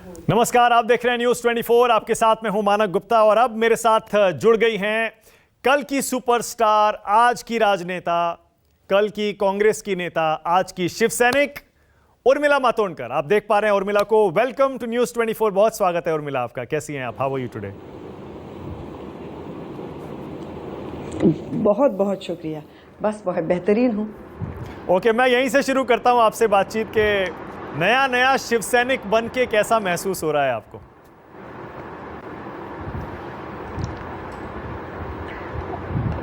नमस्कार, आप देख रहे हैं न्यूज़ 24। आपके साथ में हूं मानक गुप्ता और अब मेरे साथ जुड़ गई हैं कल की सुपरस्टार, आज की राजनेता, कल की कांग्रेस की नेता, आज की शिव सैनिक उर्मिला मातोंडकर। आप देख पा रहे हैं उर्मिला को। Welcome to news 24। बहुत स्वागत है उर्मिला आपका। कैसी हैं आप? How are you today? बहुत बहुत शुक्रिया, बस बहुत बेहतरीन हूँ। ओके, मैं यहीं से शुरू करता हूं आपसे बातचीत के नया नया शिव सैनिक बन के कैसा महसूस हो रहा है आपको?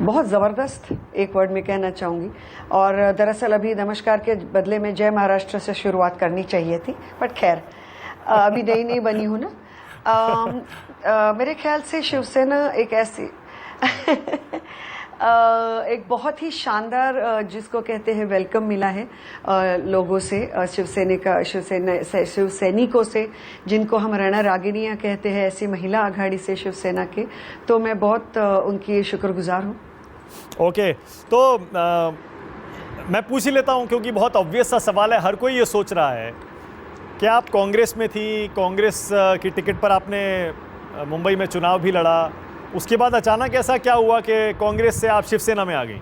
बहुत ज़बरदस्त, एक वर्ड में कहना चाहूँगी। और दरअसल अभी नमस्कार के बदले में जय महाराष्ट्र से शुरुआत करनी चाहिए थी, बट खैर अभी नई नई बनी हूँ ना। मेरे ख्याल से शिवसेना एक ऐसी एक बहुत ही शानदार जिसको कहते हैं वेलकम मिला है लोगों से, शिव सैनिकों से, जिनको हम रणा रागिनियाँ कहते हैं, ऐसी महिला आघाड़ी से शिवसेना के। तो मैं बहुत उनकी शुक्रगुजार हूँ। ओके, तो मैं पूछ ही लेता हूँ क्योंकि बहुत ऑब्वियस सा सवाल है। हर कोई ये सोच रहा है कि आप कांग्रेस में थी, कांग्रेस की टिकट पर आपने मुंबई में चुनाव भी लड़ा, उसके बाद अचानक ऐसा क्या हुआ कि कांग्रेस से आप शिवसेना में आ गई?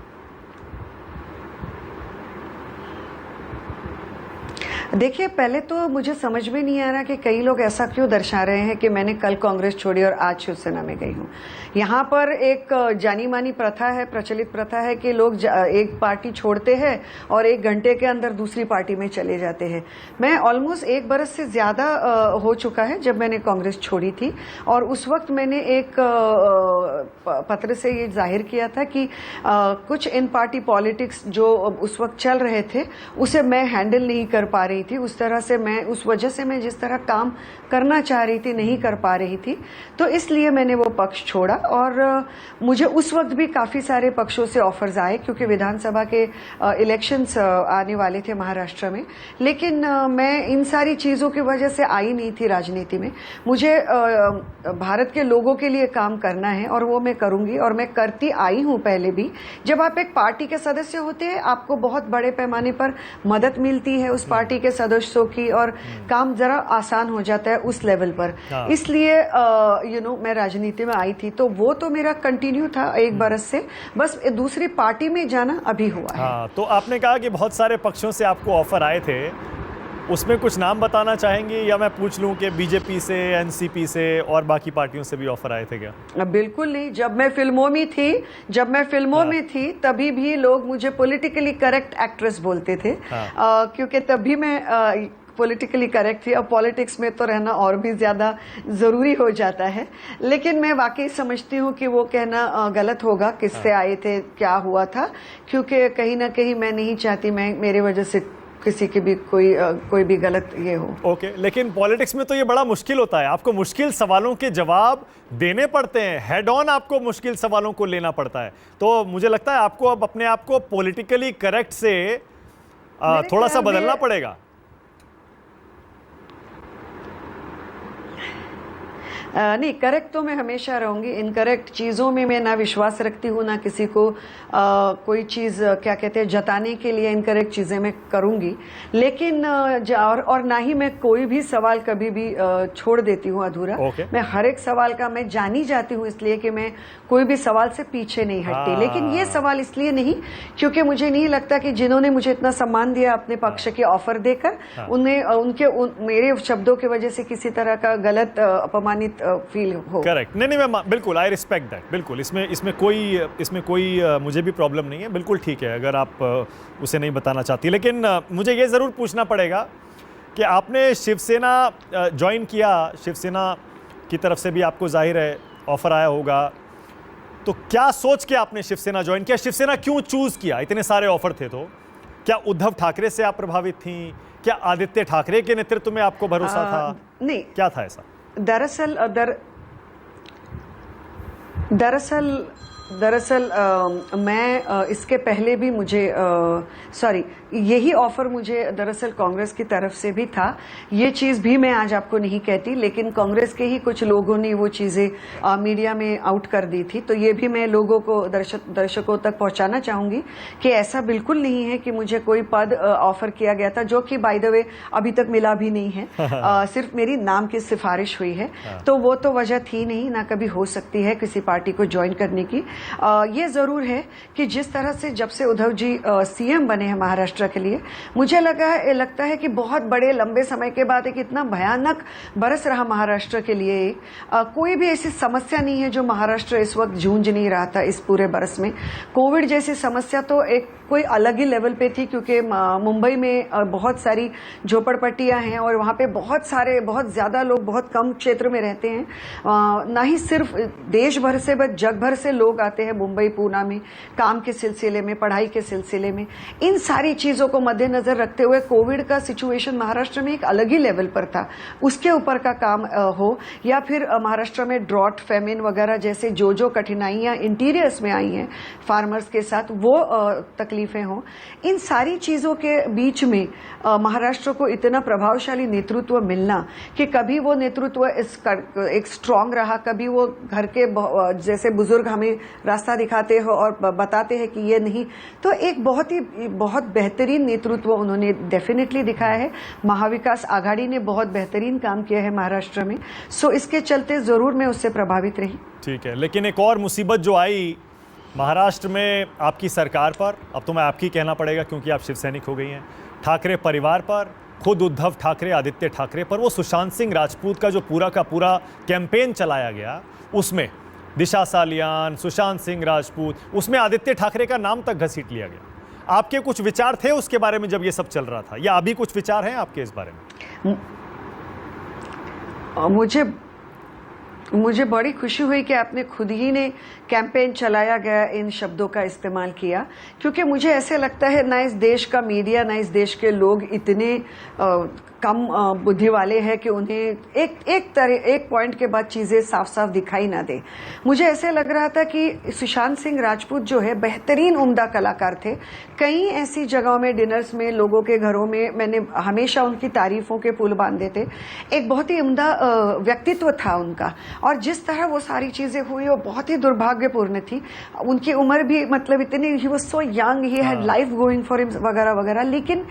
देखिए, पहले तो मुझे समझ में नहीं आ रहा कि कई लोग ऐसा क्यों दर्शा रहे हैं कि मैंने कल कांग्रेस छोड़ी और आज शिवसेना में गई हूँ। यहाँ पर एक जानी मानी प्रथा है, प्रचलित प्रथा है कि लोग एक पार्टी छोड़ते हैं और एक घंटे के अंदर दूसरी पार्टी में चले जाते हैं। मैं ऑलमोस्ट 1 बरस से ज़्यादा हो चुका है जब मैंने कांग्रेस छोड़ी थी, और उस वक्त मैंने एक पत्र से ये जाहिर किया था कि कुछ इन पार्टी पॉलिटिक्स जो उस वक्त चल रहे थे उसे मैं हैंडल नहीं कर पा रही थी। उस तरह से मैं, उस वजह से मैं जिस तरह काम करना चाह रही थी नहीं कर पा रही थी, तो इसलिए मैंने वो पक्ष छोड़ा। और मुझे उस वक्त भी काफ़ी सारे पक्षों से ऑफर्स आए क्योंकि विधानसभा के इलेक्शंस आने वाले थे महाराष्ट्र में। लेकिन मैं इन सारी चीज़ों की वजह से आई नहीं थी राजनीति में। मुझे भारत के लोगों के लिए काम करना है और वो मैं करूंगी, और मैं करती आई हूँ पहले भी। जब आप एक पार्टी के सदस्य होते हैं, आपको बहुत बड़े पैमाने पर मदद मिलती है उस पार्टी के सदस्यों की, और काम जरा आसान हो जाता है उस लेवल पर। इसलिए मैं राजनीति में आई थी, तो वो तो मेरा कंटिन्यू था 1 बरस से। बस दूसरी पार्टी में जाना अभी हुआ है। हाँ, तो आपने कहा कि बहुत सारे पक्षों से आपको ऑफर आए थे, उसमें कुछ नाम बताना चाहेंगी या मैं पूछ लूं कि बीजेपी से, एनसीपी से और बाकी पार्टियों से भी ऑफर आए थे क्या? बिल्कुल नहीं। जब मैं फिल्मों में थी तभी भी लोग मुझे पॉलिटिकली करेक्ट एक्ट्रेस बोलते थे। क्योंकि तभी मैं पॉलिटिकली करेक्ट थी। अब पॉलिटिक्स में तो रहना और भी ज़्यादा ज़रूरी हो जाता है। लेकिन मैं वाकई समझती हूँ कि वो कहना गलत होगा, किससे आए थे, क्या हुआ था, क्योंकि कहीं ना कहीं मैं नहीं चाहती मैं मेरे वजह से किसी की भी कोई भी गलत ये हो। ओके, लेकिन पॉलिटिक्स में तो ये बड़ा मुश्किल होता है। आपको मुश्किल सवालों के जवाब देने पड़ते हैं, हेड ऑन आपको मुश्किल सवालों को लेना पड़ता है। तो मुझे लगता है आपको अब अपने आप को पॉलिटिकली करेक्ट से थोड़ा सा बदलना पड़ेगा। नहीं, करेक्ट तो मैं हमेशा रहूंगी। इनकरेक्ट चीज़ों में मैं ना विश्वास रखती हूँ, ना किसी को कोई चीज़ क्या कहते हैं जताने के लिए इनकरेक्ट चीज़ें मैं करूंगी। लेकिन और ना ही मैं कोई भी सवाल कभी भी छोड़ देती हूँ अधूरा। मैं हर एक सवाल का मैं जानी जाती हूँ, इसलिए कि मैं कोई भी सवाल से पीछे नहीं हटती। लेकिन ये सवाल इसलिए नहीं क्योंकि मुझे नहीं लगता कि जिन्होंने मुझे इतना सम्मान दिया अपने पक्ष के ऑफर देकर, मेरे शब्दों की वजह से किसी तरह का गलत अपमानित फील हो। करेक्ट। नहीं, मैं बिल्कुल, आई रिस्पेक्ट दैट। बिल्कुल, इसमें कोई मुझे भी प्रॉब्लम नहीं है। बिल्कुल ठीक है अगर आप उसे नहीं बताना चाहती। लेकिन मुझे ये ज़रूर पूछना पड़ेगा कि आपने शिवसेना ज्वाइन किया, शिवसेना की तरफ से भी आपको जाहिर है ऑफर आया होगा, तो क्या सोच के आपने शिवसेना ज्वाइन किया? शिवसेना क्यों चूज किया? इतने सारे ऑफर थे तो क्या उद्धव ठाकरे से आप प्रभावित थी? क्या आदित्य ठाकरे के नेतृत्व में आपको भरोसा था? नहीं, क्या था ऐसा? दरअसल दरअसल मैं इसके पहले भी मुझे यही ऑफर मुझे दरअसल कांग्रेस की तरफ से भी था। ये चीज़ भी मैं आज आपको नहीं कहती, लेकिन कांग्रेस के ही कुछ लोगों ने वो चीज़ें मीडिया में आउट कर दी थी। तो ये भी मैं लोगों को दर्शकों तक पहुंचाना चाहूंगी कि ऐसा बिल्कुल नहीं है कि मुझे कोई पद ऑफर किया गया था, जो कि बाय द वे अभी तक मिला भी नहीं है। सिर्फ मेरी नाम की सिफारिश हुई है, तो वो तो वजह थी नहीं, ना कभी हो सकती है किसी पार्टी को ज्वाइन करने की। ये जरूर है कि जिस तरह से जब से उद्धव जी सीएम बने हैं महाराष्ट्र के लिए, मुझे लगता है कि बहुत बड़े लंबे समय के बाद एक इतना भयानक बरस रहा महाराष्ट्र के लिए। कोई भी ऐसी समस्या नहीं है जो महाराष्ट्र इस वक्त जूझ नहीं रहा था इस पूरे बरस में। कोविड जैसी समस्या तो एक कोई अलग ही लेवल पे थी, क्योंकि मुंबई में बहुत सारी झोपड़पट्टियां हैं और वहां पे बहुत ज्यादा लोग बहुत कम क्षेत्र में रहते हैं। ना ही सिर्फ देश भर से बल्कि जग भर से लोग आते हैं मुंबई पूना में काम के सिलसिले में, पढ़ाई के सिलसिले में। इन सारी चीजों को मद्देनजर रखते हुए कोविड का सिचुएशन महाराष्ट्र में एक अलग ही लेवल पर था। उसके ऊपर का काम हो, या फिर महाराष्ट्र में ड्रॉट, फेमिन वगैरह जैसे जो कठिनाइयां इंटीरियर्स में आई हैं फार्मर्स के साथ, वो तकलीफें हों, इन सारी चीजों के बीच में महाराष्ट्र को इतना प्रभावशाली नेतृत्व मिलना कि कभी वो नेतृत्व एक स्ट्रांग रहा, कभी वो घर के जैसे बुजुर्ग हमें रास्ता दिखाते हो और बताते हैं कि ये नहीं, तो एक बहुत बेहतरीन नेतृत्व उन्होंने डेफिनेटली दिखाया है। महाविकास आघाड़ी ने बहुत बेहतरीन काम किया है महाराष्ट्र में, सो इसके चलते जरूर मैं उससे प्रभावित रही। ठीक है, लेकिन एक और मुसीबत जो आई महाराष्ट्र में आपकी सरकार पर, अब तो मैं आपकी कहना पड़ेगा क्योंकि आप शिवसैनिक हो गई हैं, ठाकरे परिवार पर, खुद उद्धव ठाकरे, आदित्य ठाकरे पर, वो सुशांत सिंह राजपूत का जो पूरा का पूरा कैंपेन चलाया गया, उसमें दिशा सालियान, सुशांत सिंह राजपूत, उसमें आदित्य ठाकरे का नाम तक घसीट लिया गया। आपके कुछ विचार थे उसके बारे में जब ये सब चल रहा था, या अभी कुछ विचार हैं आपके इस बारे में? मुझे बड़ी खुशी हुई कि आपने खुद ही ने कैंपेन चलाया गया इन शब्दों का इस्तेमाल किया, क्योंकि मुझे ऐसे लगता है ना इस देश का मीडिया, ना इस देश के लोग इतने कम बुद्धि वाले हैं कि उन्हें एक पॉइंट के बाद चीजें साफ साफ दिखाई ना दे। मुझे ऐसे लग रहा था कि सुशांत सिंह राजपूत जो है बेहतरीन उम्दा कलाकार थे। कई ऐसी जगहों में, डिनर्स में, लोगों के घरों में मैंने हमेशा उनकी तारीफों के पुल बांधे थे। एक बहुत ही उम्दा व्यक्तित्व था उनका, और जिस तरह वो सारी चीजें हुई वो बहुत ही दुर्भाग्यपूर्ण थी। उनकी उम्र भी मतलब इतनी, he was so young, he had life going for him वगैरह वगैरह, लेकिन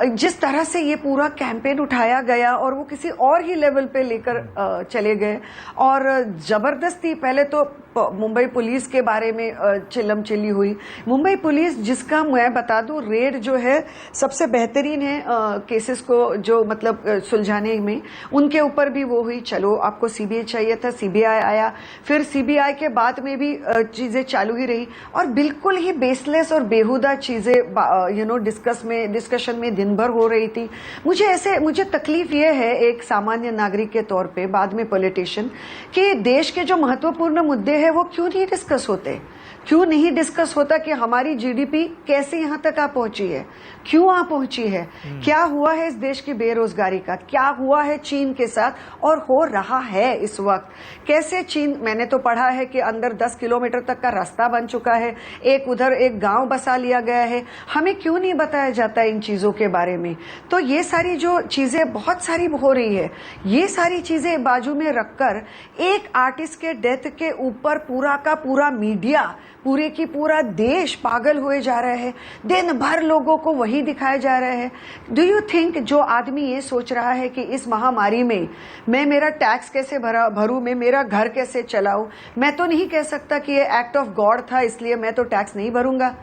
जिस तरह से ये पूरा कैंपेन उठाया गया और वो किसी और ही लेवल पे लेकर चले गए, और जबरदस्ती पहले तो मुंबई पुलिस के बारे में चिल्लम चिल्ली हुई। मुंबई पुलिस, जिसका मैं बता दूं रेड जो है सबसे बेहतरीन है केसेस को जो मतलब सुलझाने में, उनके ऊपर भी वो हुई। चलो आपको सीबीआई चाहिए था, सीबीआई आया, फिर सीबीआई के बाद में भी चीजें चालू ही रही, और बिल्कुल ही बेसलेस और बेहुदा चीजें डिस्कशन में दिन भर हो रही थी। मुझे तकलीफ ये है एक सामान्य नागरिक के तौर पे, बाद में पॉलिटिशियन, कि देश के जो महत्वपूर्ण मुद्दे हैं वो क्यों नहीं डिस्कस होते। क्यों नहीं डिस्कस होता कि हमारी जीडीपी कैसे यहां तक आ पहुंची है, क्यों आ पहुंची है, क्या हुआ है इस देश की बेरोजगारी का, क्या हुआ है चीन के साथ और हो रहा है इस वक्त, कैसे चीन, मैंने तो पढ़ा है कि अंदर 10 किलोमीटर तक का रास्ता बन चुका है, उधर एक गांव बसा लिया गया है। हमें क्यों नहीं बताया जाता इन चीजों के बारे में? तो ये सारी जो चीजें बहुत सारी हो रही है, ये सारी चीजें बाजू में रखकर एक आर्टिस्ट के डेथ के ऊपर पूरा का पूरा मीडिया, पूरे की पूरा देश पागल हुए जा रहे हैं। दिन भर लोगों को वही दिखाया जा रहा है। डू यू थिंक जो आदमी ये सोच रहा है कि इस महामारी में मैं मेरा टैक्स कैसे भरूं, मैं मेरा घर कैसे चलाऊं, मैं तो नहीं कह सकता कि ये एक्ट ऑफ गॉड था इसलिए मैं तो टैक्स नहीं भरूंगा।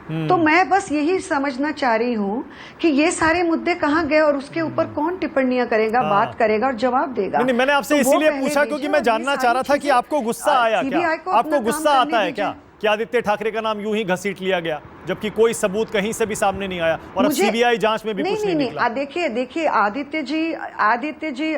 तो मैं बस यही समझना चाह रही हूँ कि ये सारे मुद्दे कहाँ गए और उसके ऊपर कौन टिप्पणियां करेगा, बात करेगा और जवाब देगा। नहीं, मैंने आपसे तो इसीलिए पूछा क्योंकि मैं जानना चाह रहा था कि आपको गुस्सा आया क्या, आपको गुस्सा आता है क्या कि आदित्य ठाकरे का नाम यूं ही घसीट लिया गया जबकि कोई सबूत कहीं से भी सामने नहीं आया, और अब सीबीआई जांच में भी कुछ नहीं निकला। देखिए आदित्य जी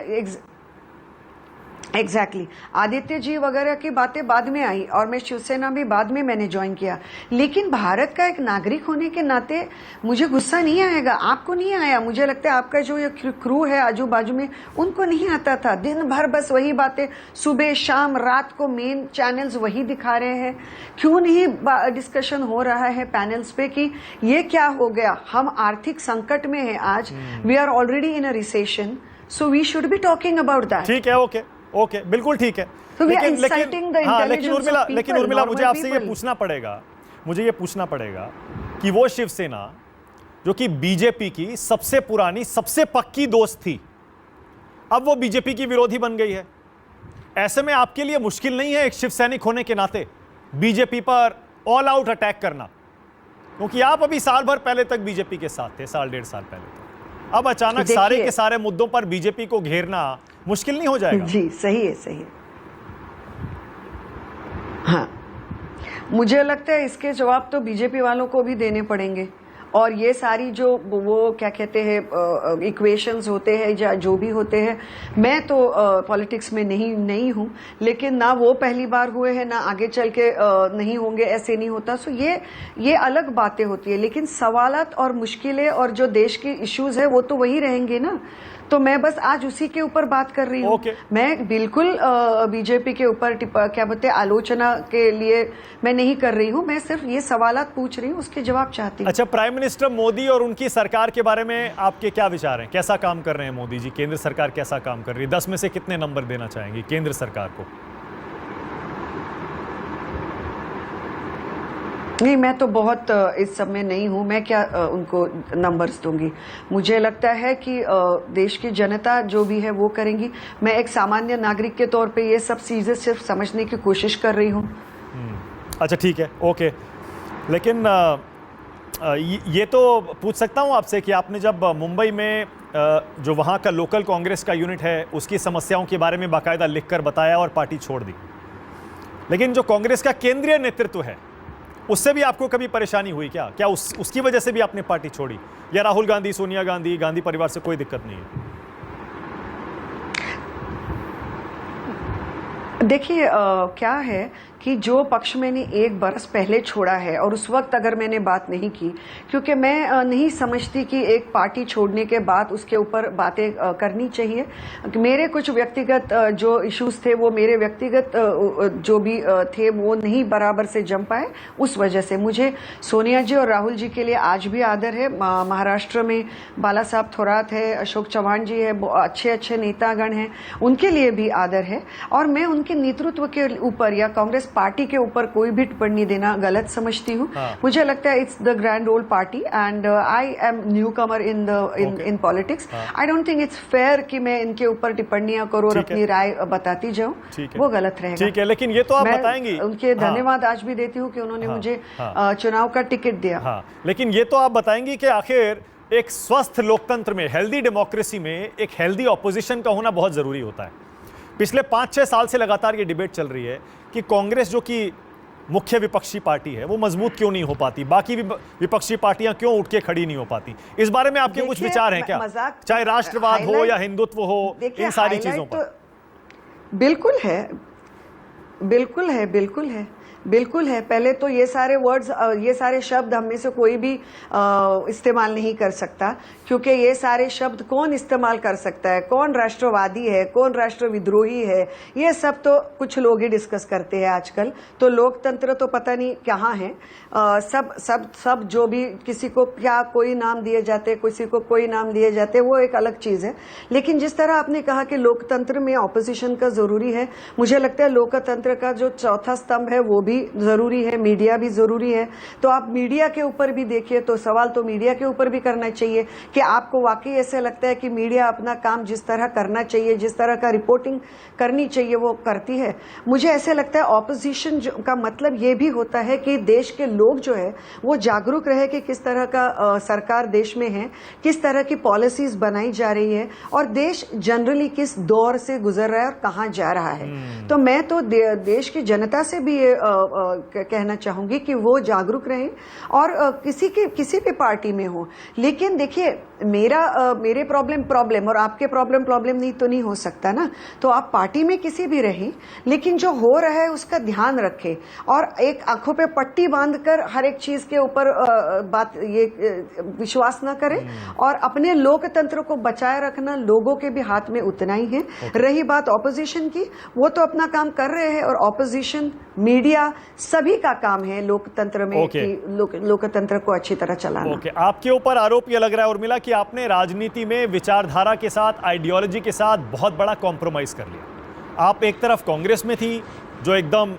एग्जैक्टली आदित्य जी वगैरह की बातें बाद में आई और मैं शिवसेना भी बाद में मैंने ज्वाइन किया, लेकिन भारत का एक नागरिक होने के नाते मुझे गुस्सा नहीं आएगा। आपको नहीं आया, मुझे लगता है आपका जो ये क्रू है आजू बाजू में उनको नहीं आता था। दिन भर बस वही बातें, सुबह शाम रात को मेन चैनल्स वही दिखा रहे हैं। क्यों नहीं डिस्कशन हो रहा है पैनल्स पे कि ये क्या हो गया, हम आर्थिक संकट में है आज, we are already in a recession, so we should be talking about that. ठीक है, ओके बिल्कुल ठीक है। So we are insulting the intelligence of people, लेकिन उर्मिला मुझे normal आपसे ये people. मुझे ये पूछना पड़ेगा कि वो शिवसेना जो कि बीजेपी की सबसे पुरानी सबसे पक्की दोस्त थी, अब वो बीजेपी की विरोधी बन गई है। ऐसे में आपके लिए मुश्किल नहीं है एक शिव सैनिक होने के नाते बीजेपी पर ऑल आउट अटैक करना, क्योंकि आप अभी साल भर पहले तक बीजेपी के साथ थे, साल डेढ़ साल पहले तक। अब अचानक सारे के सारे मुद्दों पर बीजेपी को घेरना मुश्किल नहीं हो जाएगा? जी सही है। हाँ, मुझे लगता है इसके जवाब तो बीजेपी वालों को भी देने पड़ेंगे, और ये सारी जो वो क्या कहते हैं इक्वेशंस होते हैं या जो भी होते हैं, मैं तो पॉलिटिक्स में नहीं हूँ, लेकिन ना वो पहली बार हुए हैं ना आगे चल के नहीं होंगे, ऐसे नहीं होता। सो ये अलग बातें होती है, लेकिन सवालात और मुश्किलें और जो देश की इश्यूज है वो तो वही रहेंगे ना। तो मैं बस आज उसी के ऊपर बात कर रही हूँ। मैं बिल्कुल बीजेपी के ऊपर क्या बोलते हैं आलोचना के लिए मैं नहीं कर रही हूँ, मैं सिर्फ ये सवालात पूछ रही हूँ, उसके जवाब चाहती हूँ। अच्छा, प्राइम मिनिस्टर मोदी और उनकी सरकार के बारे में आपके क्या विचार हैं? कैसा काम कर रहे हैं मोदी जी? केंद्र सरकार कैसा काम कर रही है? 10 में से कितने नंबर देना चाहेंगी केंद्र सरकार को? नहीं, मैं तो बहुत इस सब में नहीं हूं, मैं क्या उनको नंबर्स दूंगी। मुझे लगता है कि देश की जनता जो भी है वो करेंगी। मैं एक सामान्य नागरिक के तौर पे ये सब चीजें सिर्फ समझने की कोशिश कर रही हूं। अच्छा ठीक है, ओके। लेकिन ये तो पूछ सकता हूं आपसे कि आपने जब मुंबई में जो वहां का लोकल कांग्रेस का यूनिट है उसकी समस्याओं के बारे में बाकायदा लिखकर बताया और पार्टी छोड़ दी, लेकिन जो कांग्रेस का केंद्रीय नेतृत्व है उससे भी आपको कभी परेशानी हुई क्या उसकी वजह से भी आपने पार्टी छोड़ी, या राहुल गांधी, सोनिया गांधी, गांधी परिवार से कोई दिक्कत नहीं है? देखिए क्या है कि जो पक्ष मैंने 1 बरस पहले छोड़ा है, और उस वक्त अगर मैंने बात नहीं की, क्योंकि मैं नहीं समझती कि एक पार्टी छोड़ने के बाद उसके ऊपर बातें करनी चाहिए। मेरे कुछ व्यक्तिगत जो इश्यूज थे वो मेरे व्यक्तिगत जो भी थे वो नहीं बराबर से जम पाए, उस वजह से मुझे सोनिया जी और राहुल जी के लिए आज भी आदर है। महाराष्ट्र में बाला साहब थोरात है, अशोक चव्हाण जी है, अच्छे नेतागण हैं, उनके लिए भी आदर है। और मैं उनके नेतृत्व के ऊपर या कांग्रेस पार्टी के ऊपर कोई भी टिप्पणी देना गलत समझती हूँ। मुझे लगता है it's the grand old party and I am new Qamar in politics. I don't think it's fair कि मैं इनके ऊपर टिप्पणियां करूँ और अपनी राय बताती जाऊँ, वो गलत रहेगा। ठीक है, लेकिन ये तो आप बताएंगी। उनके धन्यवाद आज भी देती हूँ कि उन्होंने मुझे चुनाव का टिकट दिया। लेकिन ये तो आप बताएंगी कि आखिर एक स्वस्थ लोकतंत्र में, हेल्दी डेमोक्रेसी में एक हेल्दी ऑपोजिशन का होना बहुत जरूरी होता है। पिछले 5-6 साल से लगातार ये डिबेट चल रही है कि कांग्रेस जो कि मुख्य विपक्षी पार्टी है वो मजबूत क्यों नहीं हो पाती, बाकी विपक्षी पार्टियां क्यों उठ के खड़ी नहीं हो पाती। इस बारे में आपके कुछ विचार हैं क्या? चाहे राष्ट्रवाद हो या हिंदुत्व हो, इन सारी चीजों पर। बिल्कुल है। पहले तो ये सारे वर्ड्स, ये सारे शब्द हम में से कोई भी इस्तेमाल नहीं कर सकता, क्योंकि ये सारे शब्द कौन इस्तेमाल कर सकता है, कौन राष्ट्रवादी है, कौन राष्ट्रविद्रोही है, ये सब तो कुछ लोग ही डिस्कस करते हैं आजकल। तो लोकतंत्र तो पता नहीं कहाँ है। सब जो भी किसी को क्या कोई नाम दिए जाते, किसी को कोई नाम दिए जाते, वो एक अलग चीज है। लेकिन जिस तरह आपने कहा कि लोकतंत्र में ऑपोजिशन का जरूरी है, मुझे लगता है लोकतंत्र का जो चौथा स्तंभ है वो भी जरूरी है, मीडिया भी जरूरी है। तो आप मीडिया के ऊपर भी देखिए, तो सवाल तो मीडिया के ऊपर भी करना चाहिए कि आपको वाकई ऐसे लगता है कि मीडिया अपना काम जिस तरह करना चाहिए, जिस तरह का रिपोर्टिंग करनी चाहिए वो करती है। मुझे ऐसे लगता है ऑपोजिशन का मतलब ये भी होता है कि देश के लोग जो है वो जागरूक रहे कि किस तरह का सरकार देश में है, किस तरह की पॉलिसीज बनाई जा रही है और देश जनरली किस दौर से गुजर रहा है और कहाँ जा रहा है। तो मैं तो देश की जनता से भी कहना चाहूंगी कि वो जागरूक रहें और किसी भी पार्टी में हो। लेकिन देखिए, मेरे प्रॉब्लम और आपके प्रॉब्लम नहीं तो नहीं हो सकता ना। तो आप पार्टी में किसी भी रहें, लेकिन जो हो रहा है उसका ध्यान रखें और एक आंखों पे पट्टी बांधकर हर एक चीज के ऊपर विश्वास ना करें। और अपने लोकतंत्र को बचाए रखना लोगों के भी हाथ में उतना ही है। रही बात ऑपोजिशन की, वो तो अपना काम कर रहे हैं और ऑपोजिशन, मीडिया, सभी का काम है लोकतंत्र में कि लोकतंत्र को अच्छी तरह चलाना। आपके ऊपर आरोप यह लग रहा है उर्मिला कि आपने राजनीति में विचारधारा के साथ, आइडियोलॉजी के साथ बहुत बड़ा कॉम्प्रोमाइज कर लिया। आप एक तरफ कांग्रेस में थी जो एकदम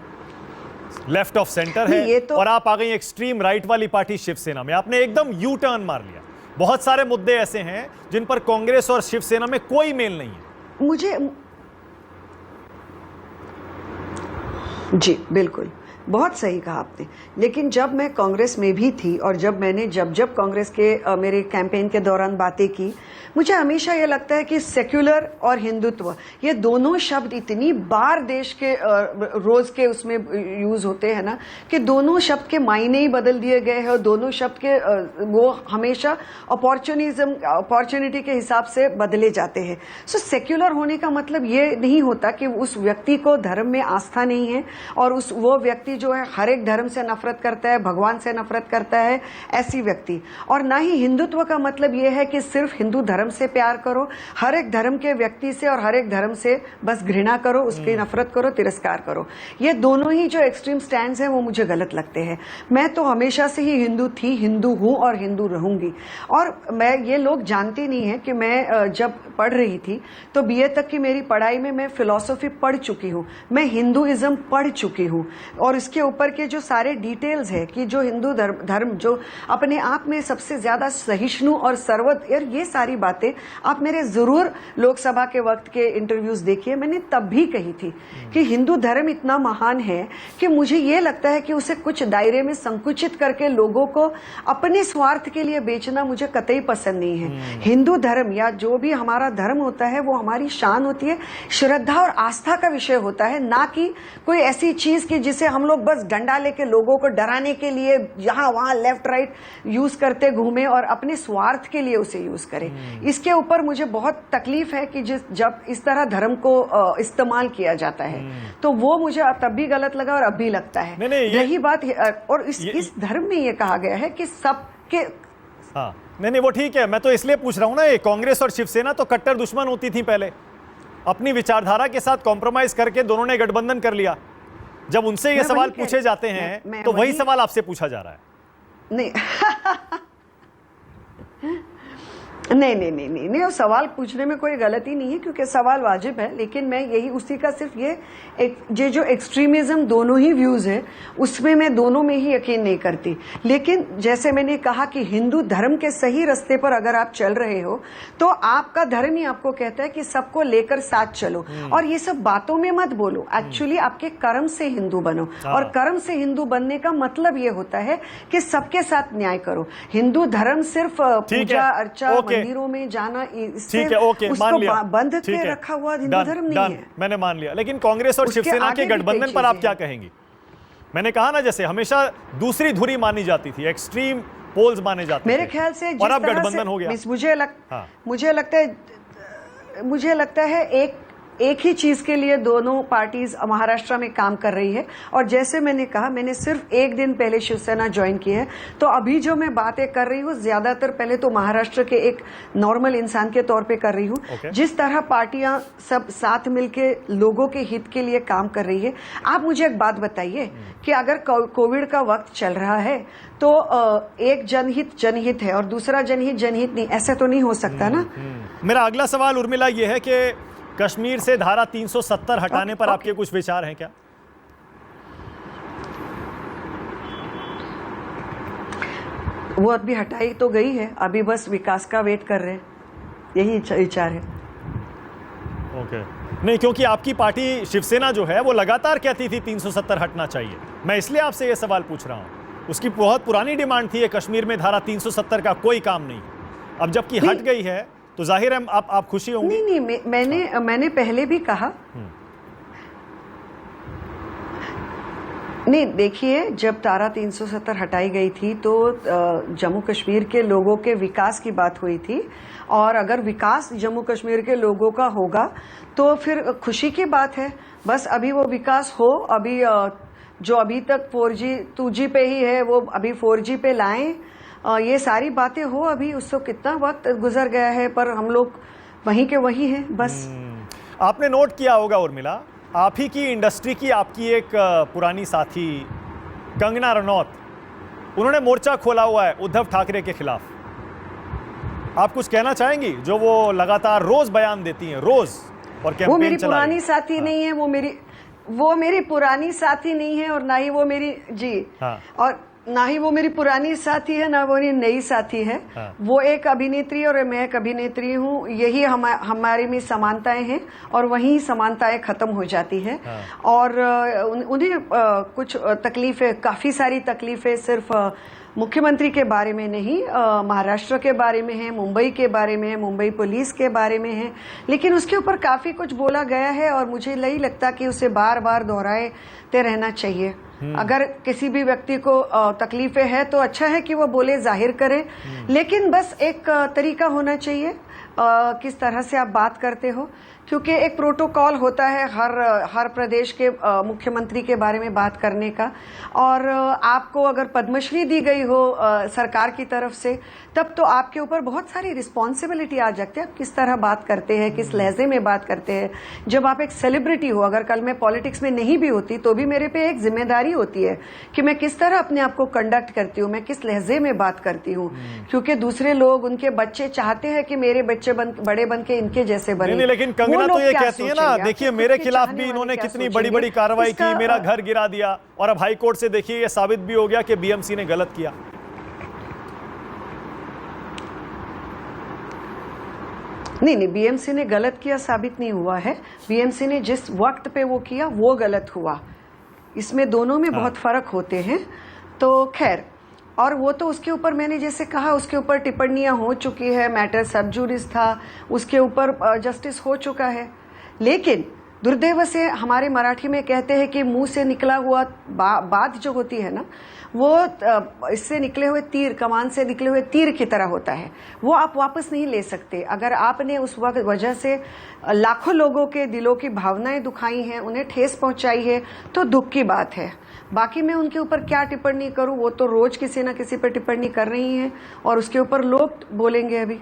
लेफ्ट ऑफ सेंटर है, और आप आ गई एक्सट्रीम राइट वाली पार्टी शिवसेना में। आपने एकदम यू टर्न मार लिया। बहुत सारे मुद्दे ऐसे हैं जिन पर कांग्रेस और शिवसेना में कोई मेल नहीं है। जी बिल्कुल, बहुत सही कहा आपने। लेकिन जब मैं कांग्रेस में भी थी और जब मैंने जब कांग्रेस के मेरे कैंपेन के दौरान बातें की, मुझे हमेशा ये लगता है कि सेक्युलर और हिंदुत्व, ये दोनों शब्द इतनी बार देश के रोज के उसमें यूज होते हैं ना, कि दोनों शब्द के मायने ही बदल दिए गए हैं और दोनों शब्द के वो हमेशा अपॉर्चुनिटी के हिसाब से बदले जाते हैं। सो सेक्युलर होने का मतलब ये नहीं होता कि उस व्यक्ति को धर्म में आस्था नहीं है और वो व्यक्ति जो है हर एक धर्म से नफरत करता है, भगवान से नफरत करता है, ऐसी व्यक्ति। और ना ही हिंदुत्व का मतलब यह है कि सिर्फ हिंदू धर्म से प्यार करो, हर एक धर्म के व्यक्ति से और हर एक धर्म से बस घृणा करो, उसकी नफरत करो, तिरस्कार करो। ये दोनों ही जो एक्सट्रीम स्टैंड्स हैं वो मुझे गलत लगते हैं। मैं तो हमेशा से ही हिंदू थी, हिंदू हूं और हिंदू रहूंगी। और मैं, ये लोग जानते नहीं है कि मैं जब पढ़ रही थी तो बीए तक की मेरी पढ़ाई में मैं फिलॉसफी पढ़ चुकी हूं, मैं हिंदुइज्म पढ़ चुकी हूं और इसके ऊपर के जो सारे डिटेल्स है कि जो हिंदू धर्म जो अपने आप में सबसे ज्यादा सहिष्णु और यार ये सारी बातें आप मेरे जरूर लोकसभा के वक्त के इंटरव्यूज देखिए। मैंने तब भी कही थी कि हिंदू धर्म इतना महान है कि मुझे ये लगता है कि उसे कुछ दायरे में संकुचित करके लोगों को अपने स्वार्थ के लिए बेचना मुझे कतई पसंद नहीं है। हिंदू धर्म या जो भी हमारा धर्म होता है वो हमारी शान होती है, श्रद्धा और आस्था का विषय होता है, ना कि कोई ऐसी चीज की जिसे हम लोग बस डंडा लेके लोगों को डराने के लिए यहां वहां लेफ्ट राइट यूज करते घूमे और अपने स्वार्थ के लिए उसे यूज करें। इसके ऊपर मुझे बहुत तकलीफ है कि जब इस तरह धर्म को इस्तेमाल किया जाता है, तो वो मुझे तब भी गलत लगा और अब भी लगता है। यही बात और इस धर्म में ये कहा गया है कि सबके, हाँ नहीं वो ठीक है। मैं तो इसलिए पूछ रहा हूं ना, ये कांग्रेस और शिवसेना तो कट्टर दुश्मन होती थी पहले, अपनी विचारधारा के साथ कॉम्प्रोमाइज करके दोनों ने गठबंधन कर लिया। जब उनसे ये सवाल पूछे जाते हैं तो वही सवाल आपसे पूछा जा रहा है। नहीं नहीं, वो सवाल पूछने में कोई गलती नहीं है क्योंकि सवाल वाजिब है। लेकिन मैं यही उसी का सिर्फ ये जो एक्सट्रीमिज्म दोनों ही व्यूज है उसमें मैं दोनों में ही यकीन नहीं करती। लेकिन जैसे मैंने कहा कि हिंदू धर्म के सही रास्ते पर अगर आप चल रहे हो तो आपका धर्म ही आपको कहता है कि सबको लेकर साथ चलो और ये सब बातों में मत बोलो। एक्चुअली आपके कर्म से हिंदू बनो और कर्म से हिंदू बनने का मतलब ये होता है कि सबके साथ न्याय करो। हिंदू धर्म सिर्फ पूजा अर्चा मंदिरों में जाना, ठीक है, ओके, मान लिया, बंध के रखा हुआ हिंदू धर्म नहीं है। मैंने मान लिया। लेकिन कांग्रेस और शिवसेना के गठबंधन पर आप क्या कहेंगी? मैंने कहा ना, जैसे हमेशा दूसरी धुरी मानी जाती थी, एक्सट्रीम पोल्स माने जाते थे, मेरे ख्याल से और अब गठबंधन हो गया। मुझे लगता है एक ही चीज के लिए दोनों पार्टीज महाराष्ट्र में काम कर रही है। और जैसे मैंने कहा, मैंने सिर्फ एक दिन पहले शिवसेना ज्वाइन की है, तो अभी जो मैं बातें कर रही हूँ ज्यादातर पहले तो महाराष्ट्र के एक नॉर्मल इंसान के तौर पे कर रही हूँ। जिस तरह पार्टियां सब साथ मिलके लोगों के हित के लिए काम कर रही है। आप मुझे एक बात बताइए कि अगर कोविड का वक्त चल रहा है तो एक जनहित है और दूसरा जनहित नहीं, ऐसा तो नहीं हो सकता ना। मेरा अगला सवाल उर्मिला ये है कि कश्मीर से धारा 370 हटाने पर आपके कुछ विचार हैं क्या? वो अभी हटाई तो गई है, अभी बस विकास का वेट कर रहे हैं, यही विचार है। ओके, नहीं क्योंकि आपकी पार्टी शिवसेना जो है वो लगातार कहती थी 370 हटना चाहिए। मैं इसलिए आपसे ये सवाल पूछ रहा हूं। उसकी बहुत पुरानी डिमांड थी कश्मीर में धारा 370 का कोई काम नहीं। अब जबकि हट गई है तो जाहिर है आप खुशी होंगी। मैंने पहले भी कहा, नहीं, देखिए, जब धारा 370 हटाई गई थी तो जम्मू कश्मीर के लोगों के विकास की बात हुई थी, और अगर विकास जम्मू कश्मीर के लोगों का होगा तो फिर खुशी की बात है। बस अभी वो विकास हो, अभी जो अभी तक 4G 2G पे ही है वो अभी 4G पे लाएं, ये सारी बातें हो। अभी उससे कितना वक्त गुजर गया है, पर हम लोग वहीं के वहीं हैं बस। आपने नोट किया होगा उर्मिला, आप ही की इंडस्ट्री की आपकी एक पुरानी साथी कंगना रनौत, उन्होंने मोर्चा खोला हुआ है उद्धव ठाकरे के खिलाफ। आप कुछ कहना चाहेंगी? जो वो लगातार रोज बयान देती हैं, रोज, और कैंपेन वो मेरी चला पुरानी रही। साथी हाँ। नहीं है, वो मेरी पुरानी साथी नहीं है, और ना ही वो मेरी हाँ। और ना ही वो मेरी पुरानी साथी है, ना वो मेरी नई साथी है। हाँ। वो एक अभिनेत्री और मैं एक अभिनेत्री हूँ, यही हमारी में समानताएं हैं, और वहीं समानताएं खत्म हो जाती है। हाँ। और उन्हें कुछ तकलीफें, काफी सारी तकलीफें सिर्फ मुख्यमंत्री के बारे में नहीं, महाराष्ट्र के बारे में है, मुंबई के बारे में है, मुंबई पुलिस के बारे में है, लेकिन उसके ऊपर काफी कुछ बोला गया है, और मुझे नहीं लगता कि उसे बार बार दोहराते रहना चाहिए। अगर किसी भी व्यक्ति को तकलीफें है तो अच्छा है कि वो बोले, जाहिर करे, लेकिन बस एक तरीका होना चाहिए किस तरह से आप बात करते हो, क्योंकि एक प्रोटोकॉल होता है हर प्रदेश के मुख्यमंत्री के बारे में बात करने का। और आपको अगर पद्मश्री दी गई हो सरकार की तरफ से, तब तो आपके ऊपर बहुत सारी रिस्पॉन्सिबिलिटी आ जाती है, आप किस तरह बात करते हैं, किस लहजे में बात करते हैं। जब आप एक सेलिब्रिटी हो, अगर कल मैं पॉलिटिक्स में नहीं भी होती तो भी मेरे पे एक जिम्मेदारी होती है कि मैं किस तरह अपने आप को कंडक्ट करती हूँ, मैं किस लहजे में बात करती हूँ, क्योंकि दूसरे लोग, उनके बच्चे चाहते हैं कि मेरे बच्चे बड़े बन के इनके जैसे बने। नहीं, लेकिन कंगना तो ये कहती है ना, देखिए मेरे खिलाफ भी इन्होंने कितनी बड़ी बड़ी कार्रवाई की, मेरा घर गिरा दिया, और अब हाई कोर्ट से देखिए ये साबित भी हो गया कि बीएमसी ने गलत किया। नहीं, बीएमसी ने गलत किया साबित नहीं हुआ है। बीएमसी ने जिस वक्त पे वो किया वो गलत हुआ, इसमें दोनों में बहुत फर्क होते हैं। तो खैर, और वो तो उसके ऊपर मैंने जैसे कहा, उसके ऊपर टिप्पणियां हो चुकी है, मैटर सब जुडिस था, उसके ऊपर जस्टिस हो चुका है। लेकिन दुर्दैव से हमारे मराठी में कहते हैं कि मुंह से निकला हुआ बात जो होती है ना, वो इससे निकले हुए तीर, कमान से निकले हुए तीर की तरह होता है, वो आप वापस नहीं ले सकते। अगर आपने उस वक्त वजह से लाखों लोगों के दिलों की भावनाएं दुखाई हैं, उन्हें ठेस पहुंचाई है, तो दुख की बात है। बाकी मैं उनके ऊपर क्या टिप्पणी करूं, वो तो रोज किसी ना किसी पर टिप्पणी कर रही हैं, और उसके ऊपर लोग बोलेंगे अभी।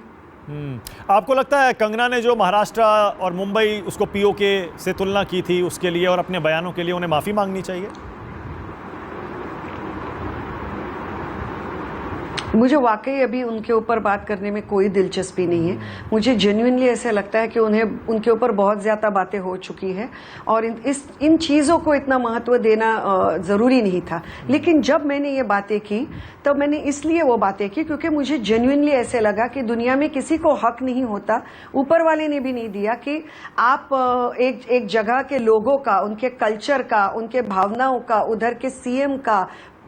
आपको लगता है कंगना ने जो महाराष्ट्र और मुंबई उसको पीओके से तुलना की थी, उसके लिए और अपने बयानों के लिए उन्हें माफी मांगनी चाहिए? मुझे वाकई अभी उनके ऊपर बात करने में कोई दिलचस्पी नहीं है। मुझे जेन्युइनली ऐसा लगता है कि उनके ऊपर बहुत ज्यादा बातें हो चुकी है, और इन चीजों को इतना महत्व देना जरूरी नहीं था। लेकिन जब मैंने ये बातें की, तब मैंने इसलिए वो बातें की क्योंकि मुझे जेन्युइनली ऐसे लगा कि दुनिया में किसी को हक नहीं होता, ऊपर वाले ने भी नहीं दिया, कि आप एक जगह के लोगों का, उनके कल्चर का, उनके भावनाओं का, उधर के सीएम का,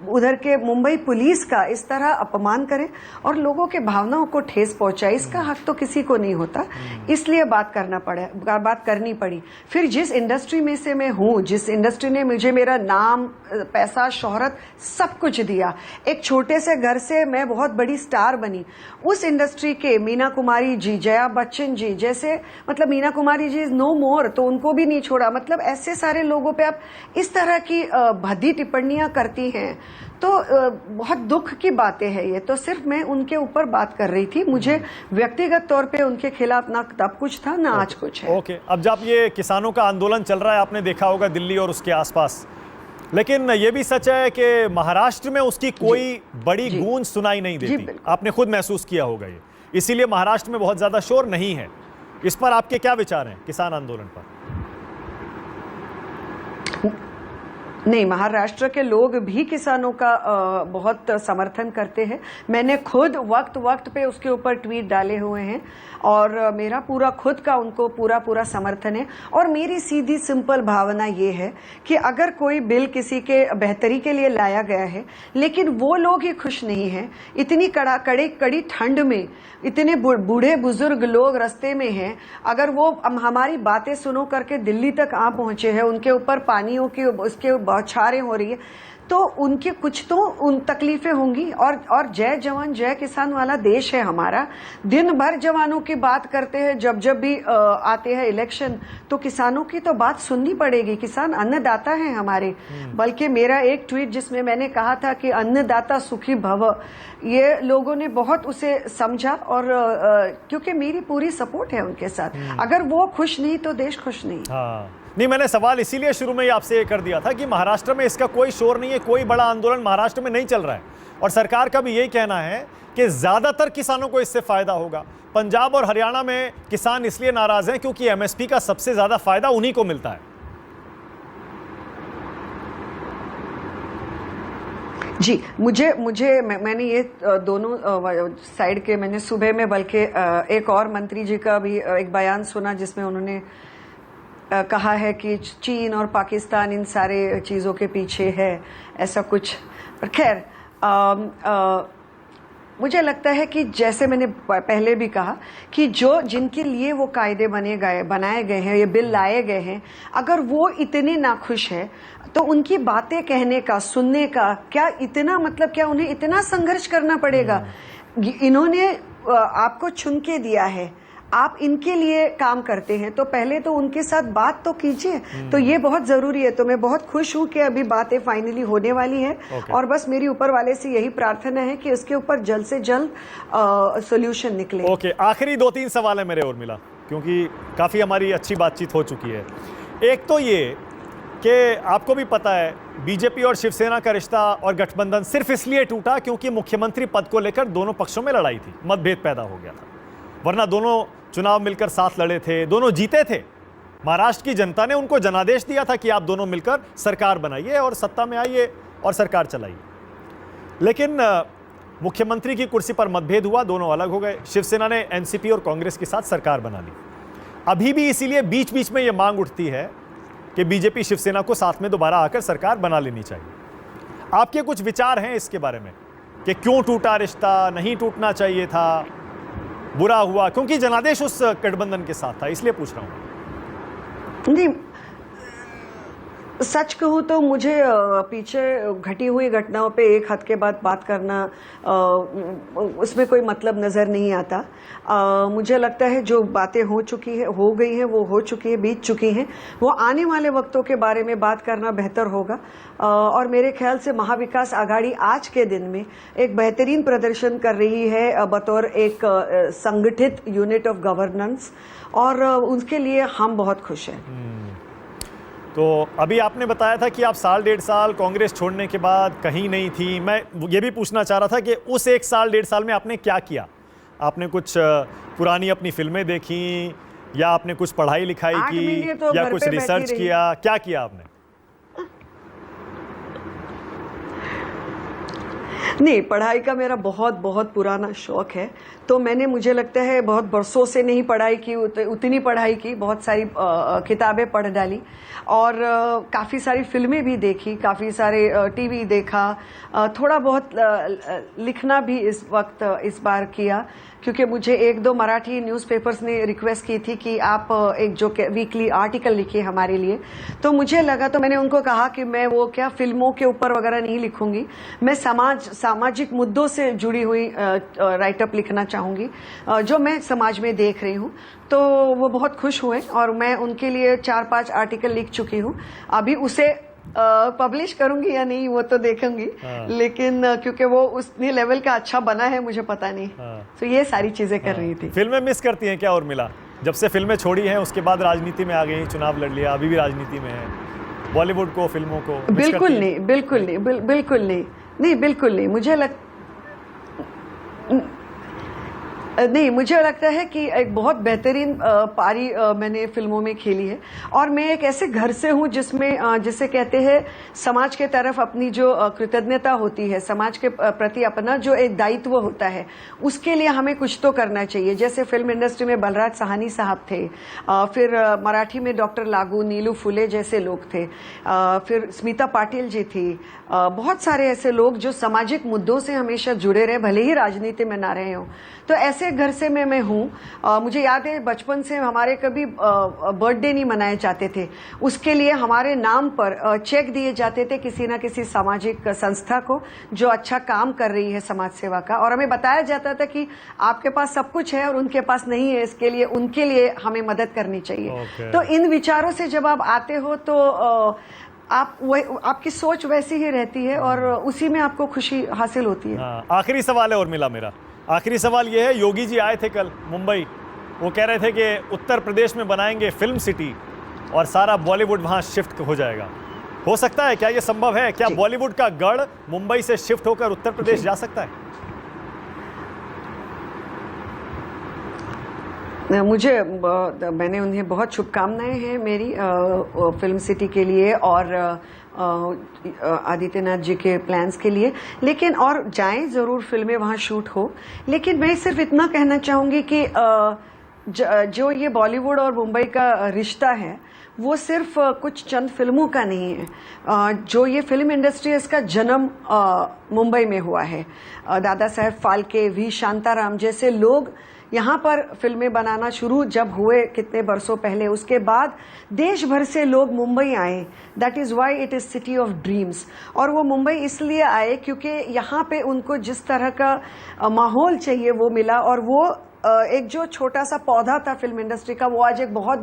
उधर के मुंबई पुलिस का इस तरह अपमान करे और लोगों के भावनाओं को ठेस पहुंचाए। इसका हक तो किसी को नहीं होता, इसलिए बात करनी पड़ी। फिर जिस इंडस्ट्री में से मैं हूं, जिस इंडस्ट्री ने मुझे मेरा नाम, पैसा, शोहरत सब कुछ दिया, एक छोटे से घर से मैं बहुत बड़ी स्टार बनी, उस इंडस्ट्री के मीना कुमारी जी, जया बच्चन जी जैसे, मतलब मीना कुमारी जी इज नो मोर, तो उनको भी नहीं छोड़ा। मतलब ऐसे सारे लोगों पे आप इस तरह की भद्दी टिप्पणियां करती हैं, तो बहुत दुख की बातें हैं ये। तो सिर्फ मैं उनके ऊपर बात कर रही थी, मुझे व्यक्तिगत तौर पे उनके खिलाफ ना तब कुछ था ना आज कुछ है। ओके, अब जब ये किसानों का आंदोलन चल रहा है, आपने देखा होगा दिल्ली और उसके आसपास, लेकिन ये भी सच है कि महाराष्ट्र में उसकी कोई बड़ी गूंज सुनाई नहीं देती। आपने खुद महसूस किया होगा ये, इसीलिए महाराष्ट्र में बहुत ज्यादा शोर नहीं है। इस पर आपके क्या विचार हैं, किसान आंदोलन पर? नहीं, महाराष्ट्र के लोग भी किसानों का बहुत समर्थन करते हैं। मैंने खुद वक्त पे उसके ऊपर ट्वीट डाले हुए हैं, और मेरा पूरा खुद का उनको पूरा समर्थन है। और मेरी सीधी सिंपल भावना ये है कि अगर कोई बिल किसी के बेहतरी के लिए लाया गया है, लेकिन वो लोग ही खुश नहीं हैं, इतनी कड़ी ठंड में इतने बूढ़े बुजुर्ग लोग रास्ते में हैं, अगर वो हमारी बातें सुनो करके दिल्ली तक आ पहुंचे हैं, उनके ऊपर पानियों की उसके बौछारें हो रही है, तो उनके कुछ तो उन तकलीफें होंगी। और जय जवान जय किसान वाला देश है हमारा, दिन भर जवानों की बात करते हैं। जब भी आते हैं इलेक्शन तो किसानों की तो बात सुननी पड़ेगी। किसान अन्नदाता है हमारे। बल्कि मेरा एक ट्वीट जिसमें मैंने कहा था कि अन्नदाता सुखी भव, ये लोगों ने बहुत उसे समझा, और क्योंकि मेरी पूरी सपोर्ट है उनके साथ। अगर वो खुश नहीं तो देश खुश नहीं। नहीं, मैंने सवाल इसीलिए शुरू में ही आपसे ये कर दिया था कि महाराष्ट्र में इसका कोई शोर नहीं है, कोई बड़ा आंदोलन महाराष्ट्र में नहीं चल रहा है, और सरकार का भी यही कहना है कि ज्यादातर किसानों को इससे फायदा होगा। पंजाब और हरियाणा में किसान इसलिए नाराज हैं क्योंकि एमएसपी का सबसे ज्यादा फायदा उन्हीं को मिलता है। जी, मैंने ये दोनों साइड के, मैंने सुबह में बल्कि एक और मंत्री जी का भी एक बयान सुना जिसमें उन्होंने कहा है कि चीन और पाकिस्तान इन सारे चीज़ों के पीछे है, ऐसा कुछ। पर खैर, मुझे लगता है कि जैसे मैंने पहले भी कहा कि जिनके लिए वो कायदे बनाए गए हैं, ये बिल लाए गए हैं, अगर वो इतने नाखुश है तो उनकी बातें कहने का, सुनने का क्या इतना मतलब, क्या उन्हें इतना संघर्ष करना पड़ेगा? इन्होंने आपको चुन के दिया है, आप इनके लिए काम करते हैं, तो पहले तो उनके साथ बात तो कीजिए। तो ये बहुत जरूरी है। तो मैं बहुत खुश हूं कि अभी बातें फाइनली होने वाली है। और बस मेरी ऊपर वाले से यही प्रार्थना है कि इसके ऊपर जल्द से जल्द सॉल्यूशन निकले। ओके, आखिरी 2-3 सवाल है मेरे उर्मिला, क्योंकि काफी हमारी अच्छी बातचीत हो चुकी है। एक तो ये कि आपको भी पता है बीजेपी और शिवसेना का रिश्ता और गठबंधन सिर्फ इसलिए टूटा क्योंकि मुख्यमंत्री पद को लेकर दोनों पक्षों में लड़ाई थी, मतभेद पैदा हो गया था। वरना दोनों चुनाव मिलकर साथ लड़े थे, दोनों जीते थे। महाराष्ट्र की जनता ने उनको जनादेश दिया था कि आप दोनों मिलकर सरकार बनाइए और सत्ता में आइए और सरकार चलाइए। लेकिन मुख्यमंत्री की कुर्सी पर मतभेद हुआ, दोनों अलग हो गए। शिवसेना ने एनसीपी और कांग्रेस के साथ सरकार बना ली। अभी भी इसीलिए बीच बीच में यह मांग उठती है कि बीजेपी शिवसेना को साथ में दोबारा आकर सरकार बना लेनी चाहिए। आपके कुछ विचार हैं इसके बारे में कि क्यों टूटा रिश्ता, नहीं टूटना चाहिए था, बुरा हुआ क्योंकि जनादेश उस गठबंधन के साथ था, इसलिए पूछ रहा हूं। नहीं, सच कहूं तो मुझे पीछे घटी हुई घटनाओं पे एक हद के बाद बात करना उसमें कोई मतलब नजर नहीं आता। मुझे लगता है जो बातें हो चुकी है, हो गई हैं, वो हो चुकी है, बीत चुकी हैं। वो आने वाले वक्तों के बारे में बात करना बेहतर होगा। और मेरे ख्याल से महाविकास आघाड़ी आज के दिन में एक बेहतरीन प्रदर्शन कर रही है बतौर एक संगठित यूनिट ऑफ गवर्नेंस, और उसके लिए हम बहुत खुश हैं। तो अभी आपने बताया था कि आप 1.5 साल कांग्रेस छोड़ने के बाद कहीं नहीं थी। मैं ये भी पूछना चाह रहा था कि उस 1 साल 1.5 साल में आपने क्या किया? आपने कुछ पुरानी अपनी फिल्में देखी, या आपने कुछ पढ़ाई लिखाई की, तो या कुछ रिसर्च किया? क्या किया आपने? नहीं, पढ़ाई का मेरा बहुत बहुत पुराना शौक है। तो मैंने, मुझे लगता है, बहुत बरसों से नहीं पढ़ाई की, उतनी पढ़ाई की, बहुत सारी किताबें पढ़ डाली, और काफ़ी सारी फिल्में भी देखी, काफ़ी सारे टीवी देखा, थोड़ा बहुत लिखना भी इस वक्त इस बार किया, क्योंकि मुझे 1-2 मराठी न्यूज़पेपर्स ने रिक्वेस्ट की थी कि आप एक जो वीकली आर्टिकल लिखिए हमारे लिए। तो मुझे लगा, तो मैंने उनको कहा कि मैं वो क्या फिल्मों के ऊपर वगैरह नहीं लिखूंगी, मैं सामाजिक मुद्दों से जुड़ी हुई राइटअप लिखना चाहूंगी जो मैं समाज में देख रही हूँ। तो वो बहुत खुश हुए और मैं उनके लिए 4-5 आर्टिकल लिख चुकी हूँ। अभी उसे पब्लिश करूंगी या नहीं वो तो देखूंगी, लेकिन क्योंकि वो उतने लेवल का अच्छा बना है मुझे पता नहीं। तो ये सारी चीजें कर रही थी। फिल्में मिस करती हैं क्या उर्मिला? जब से फिल्में छोड़ी हैं उसके बाद राजनीति में आ गई, चुनाव लड़ लिया, अभी भी राजनीति में है, बॉलीवुड को, फिल्मों को बिल्कुल नहीं, बिल्कुल नहीं, बिल्कुल नहीं, नहीं बिल्कुल नहीं। मुझे लगता है कि एक बहुत बेहतरीन पारी मैंने फिल्मों में खेली है, और मैं एक ऐसे घर से हूं जिसमें जिसे कहते हैं समाज के तरफ अपनी जो कृतज्ञता होती है, समाज के प्रति अपना जो एक दायित्व होता है, उसके लिए हमें कुछ तो करना चाहिए। जैसे फिल्म इंडस्ट्री में बलराज साहनी साहब थे, फिर मराठी में डॉक्टर लागू, नीलू फुले जैसे लोग थे, फिर स्मिता पाटिल जी थी, बहुत सारे ऐसे लोग जो सामाजिक मुद्दों से हमेशा जुड़े रहे, भले ही राजनीति में ना रहे हों। तो ऐसे ऐसे घर से मैं हूँ, मुझे याद है बचपन से हमारे कभी बर्थडे नहीं मनाए जाते थे, उसके लिए हमारे नाम पर चेक दिए जाते थे किसी ना किसी सामाजिक संस्था को जो अच्छा काम कर रही है समाज सेवा का, और हमें बताया जाता था कि आपके पास सब कुछ है और उनके पास नहीं है, इसके लिए उनके लिए हमें मदद करनी चाहिए। तो इन विचारों से जब आप आते हो तो आपकी सोच वैसी ही रहती है और उसी में आपको खुशी हासिल होती है। आखिरी सवाल है और मिला मेरा आखिरी सवाल ये है, योगी जी आए थे कल मुंबई, वो कह रहे थे कि उत्तर प्रदेश में बनाएंगे फिल्म सिटी और सारा बॉलीवुड वहां शिफ्ट हो जाएगा। हो सकता है क्या, ये संभव है क्या? बॉलीवुड का गढ़ मुंबई से शिफ्ट होकर उत्तर प्रदेश जा सकता है? मैंने उन्हें बहुत शुभकामनाएं हैं मेरी फिल्म सिटी के लिए और आदित्यनाथ जी के प्लान्स के लिए, लेकिन और जाएं जरूर, फिल्में वहां शूट हो, लेकिन मैं सिर्फ इतना कहना चाहूंगी कि जो ये बॉलीवुड और मुंबई का रिश्ता है वो सिर्फ कुछ चंद फिल्मों का नहीं है। जो ये फिल्म इंडस्ट्री है इसका जन्म मुंबई में हुआ है। दादा साहेब फाल्के, वी शांताराम जैसे लोग यहाँ पर फिल्में बनाना शुरू जब हुए कितने बरसों पहले, उसके बाद देश भर से लोग मुंबई आए। That is why it is city of dreams. और वो मुंबई इसलिए आए क्योंकि यहाँ पे उनको जिस तरह का माहौल चाहिए वो मिला, और वो एक जो छोटा सा पौधा था फिल्म इंडस्ट्री का वो आज एक बहुत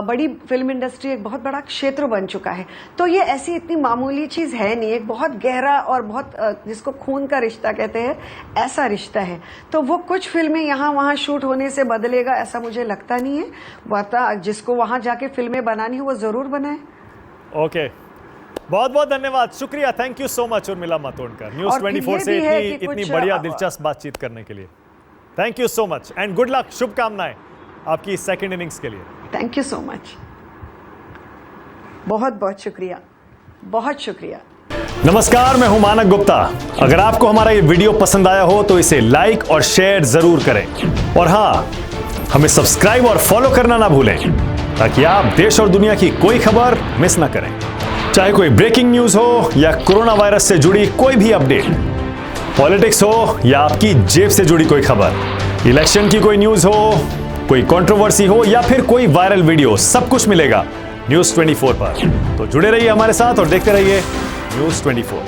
बड़ी फिल्म इंडस्ट्री, एक बहुत बड़ा क्षेत्र बन चुका है। तो ये ऐसी इतनी मामूली चीज है नहीं, एक बहुत गहरा और बहुत जिसको खून का रिश्ता कहते हैं ऐसा रिश्ता है। तो वो कुछ फिल्में यहाँ वहाँ शूट होने से बदलेगा ऐसा मुझे लगता नहीं है। बता जिसको वहाँ जाके फिल्में बनानी हो वो जरूर बनाए। ओके, बहुत बहुत धन्यवाद, शुक्रिया, thank you so much Urmila Matondkar, news 24 से इतनी बढ़िया दिलचस्प बातचीत करने के लिए। Thank you so much and good luck, शुभकामनाएं आपकी सेकंड इनिंग्स के लिए। थैंक यू सो मच, बहुत बहुत शुक्रिया, बहुत शुक्रिया। नमस्कार, मैं हूं मानक गुप्ता। अगर आपको हमारा ये वीडियो पसंद आया हो तो इसे लाइक और शेयर जरूर करें, और हाँ, हमें सब्सक्राइब और फॉलो करना ना भूलें ताकि आप देश और दुनिया की कोई खबर मिस ना करें। चाहे कोई ब्रेकिंग न्यूज हो या कोरोना वायरस से जुड़ी कोई भी अपडेट, पॉलिटिक्स हो या आपकी जेब से जुड़ी कोई खबर, इलेक्शन की कोई न्यूज हो, कोई कंट्रोवर्सी हो या फिर कोई वायरल वीडियो, सब कुछ मिलेगा न्यूज़ 24 पर। तो जुड़े रहिए हमारे साथ और देखते रहिए न्यूज़ 24।